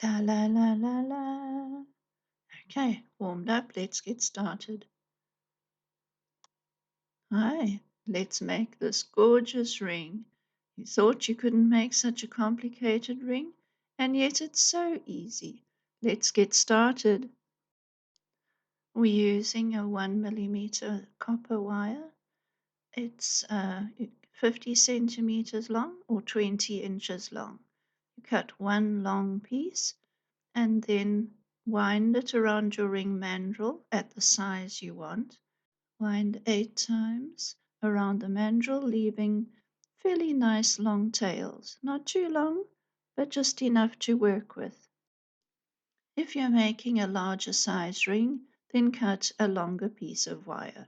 La la la la la. Okay, warmed up. Let's get started. Hi, let's make this gorgeous ring. You thought you couldn't make such a complicated ring, and yet it's so easy. Let's get started. We're using a 1 millimeter copper wire. It's 50 centimeters long or 20 inches long. You cut one long piece and then wind it around your ring mandrel at the size you want. Wind 8 times around the mandrel, leaving fairly nice long tails. Not too long, but just enough to work with. If you're making a larger size ring, then cut a longer piece of wire.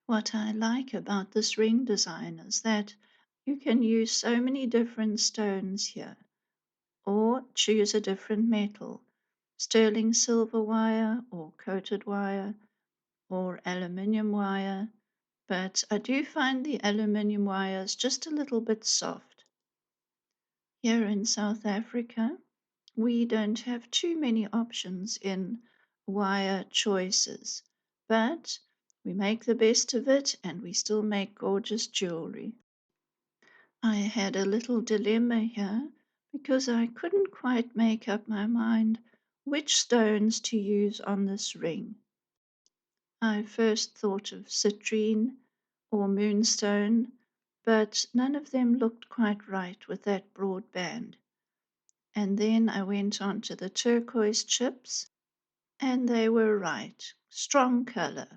What I like about this ring design is that you can use so many different stones here, or choose a different metal, sterling silver wire or coated wire or aluminium wire, but I do find the aluminium wires just a little bit soft. Here in South Africa, we don't have too many options in wire choices, but we make the best of it and we still make gorgeous jewelry. I had a little dilemma here because I couldn't quite make up my mind which stones to use on this ring. I first thought of citrine or moonstone, but none of them looked quite right with that broad band. And then I went on to the turquoise chips, and they were right. Strong color.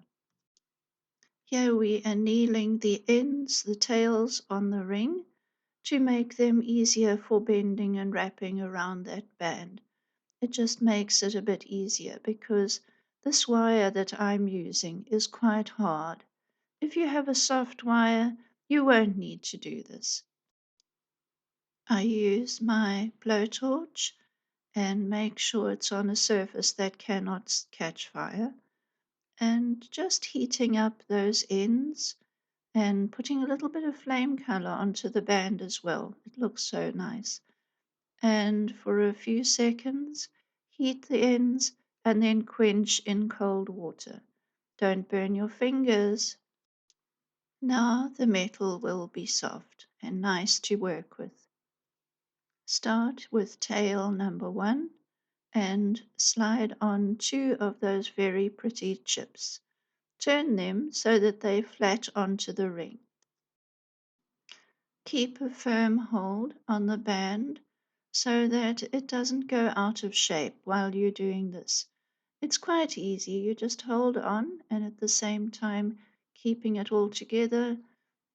Here we annealing the ends, the tails on the ring to make them easier for bending and wrapping around that band. It just makes it a bit easier because this wire that I'm using is quite hard. If you have a soft wire, you won't need to do this. I use my blowtorch and make sure it's on a surface that cannot catch fire, and just heating up those ends and putting a little bit of flame color onto the band as well. It looks so nice. And for a few seconds, heat the ends and then quench in cold water. Don't burn your fingers. Now the metal will be soft and nice to work with. Start with tail number 1 and slide on 2 of those very pretty chips. Turn them so that they flat onto the ring. Keep a firm hold on the band so that it doesn't go out of shape while you're doing this. It's quite easy. You just hold on and at the same time keeping it all together,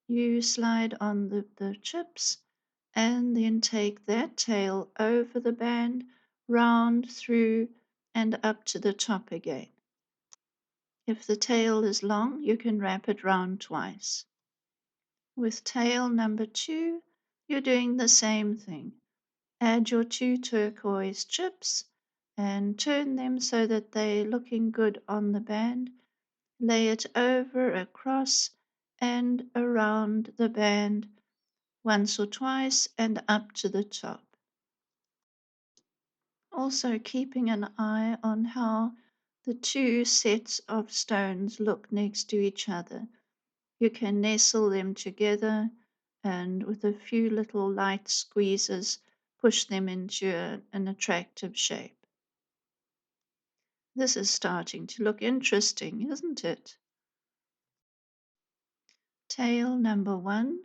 you slide on the chips and then take that tail over the band, round through and up to the top again. If the tail is long, you can wrap it round twice. With tail number 2, you're doing the same thing. Add your 2 turquoise chips and turn them so that they're looking good on the band. Lay it over, across, and around the band once or twice and up to the top. Also keeping an eye on how the two sets of stones look next to each other. You can nestle them together and with a few little light squeezes push them into an attractive shape. This is starting to look interesting, isn't it? Tail number 1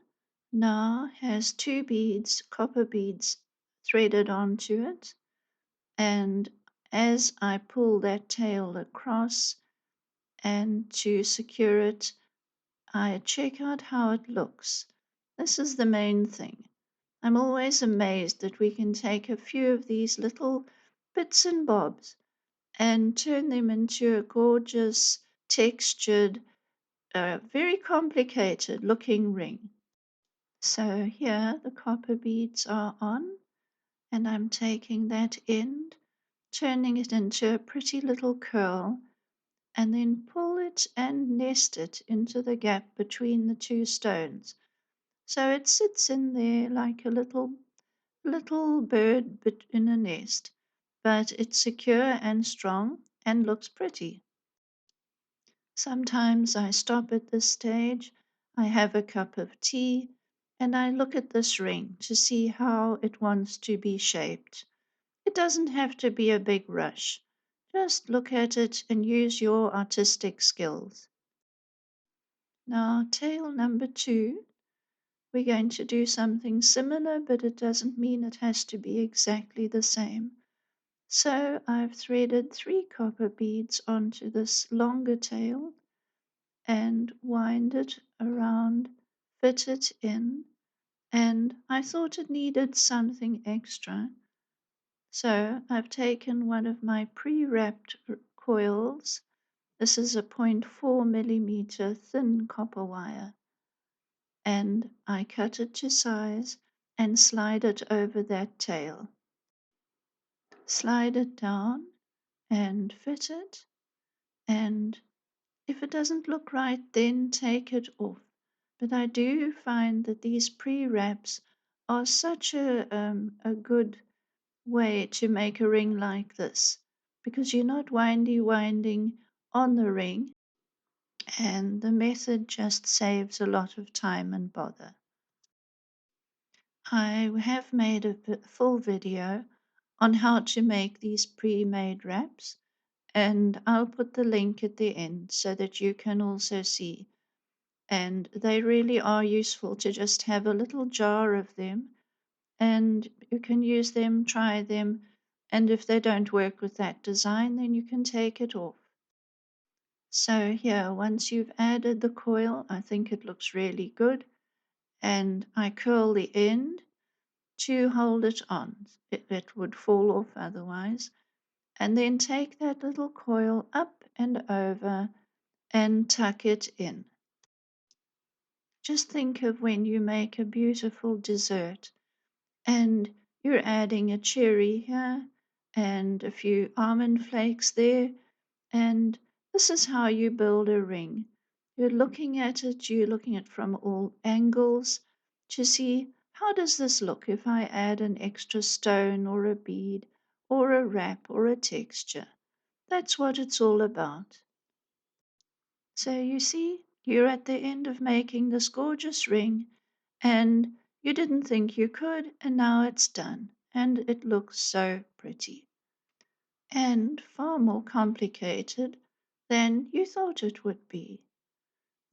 now has 2 beads, copper beads, threaded onto it, and as I pull that tail across and to secure it, I check out how it looks. This is the main thing. I'm always amazed that we can take a few of these little bits and bobs and turn them into a gorgeous, textured, very complicated looking ring. So here the copper beads are on, and I'm taking that end, turning it into a pretty little curl, and then pull it and nest it into the gap between the two stones. So it sits in there like a little bird in a nest, but it's secure and strong and looks pretty. Sometimes I stop at this stage, I have a cup of tea, and I look at this ring to see how it wants to be shaped. It doesn't have to be a big rush. Just look at it and use your artistic skills. Now, tail number 2, we're going to do something similar, but it doesn't mean it has to be exactly the same. So I've threaded 3 copper beads onto this longer tail and wind it around, fit it in, and I thought it needed something extra. So I've taken one of my pre-wrapped coils. This is a 0.4 millimeter thin copper wire, and I cut it to size and slide it over that tail. Slide it down and fit it, and if it doesn't look right, then take it off. But I do find that these pre-wraps are such a good way to make a ring like this because you're not winding on the ring, and the method just saves a lot of time and bother. I have made a full video on how to make these pre-made wraps, and I'll put the link at the end so that you can also see. And they really are useful to just have a little jar of them, and you can use them, try them, and if they don't work with that design, then you can take it off. So here, once you've added the coil, I think it looks really good, and I curl the end to hold it on. It would fall off otherwise. And then take that little coil up and over and tuck it in. Just think of when you make a beautiful dessert and you're adding a cherry here and a few almond flakes there, and this is how you build a ring. You're looking at it, you're looking at it from all angles to see how does this look if I add an extra stone or a bead or a wrap or a texture. That's what it's all about. So you see, you're at the end of making this gorgeous ring, and you didn't think you could, and now it's done, and it looks so pretty, and far more complicated than you thought it would be.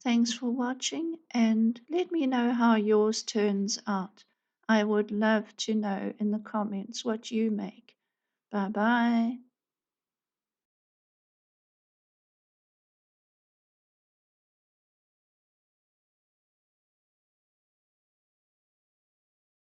Thanks for watching, and let me know how yours turns out. I would love to know in the comments what you make. Bye bye.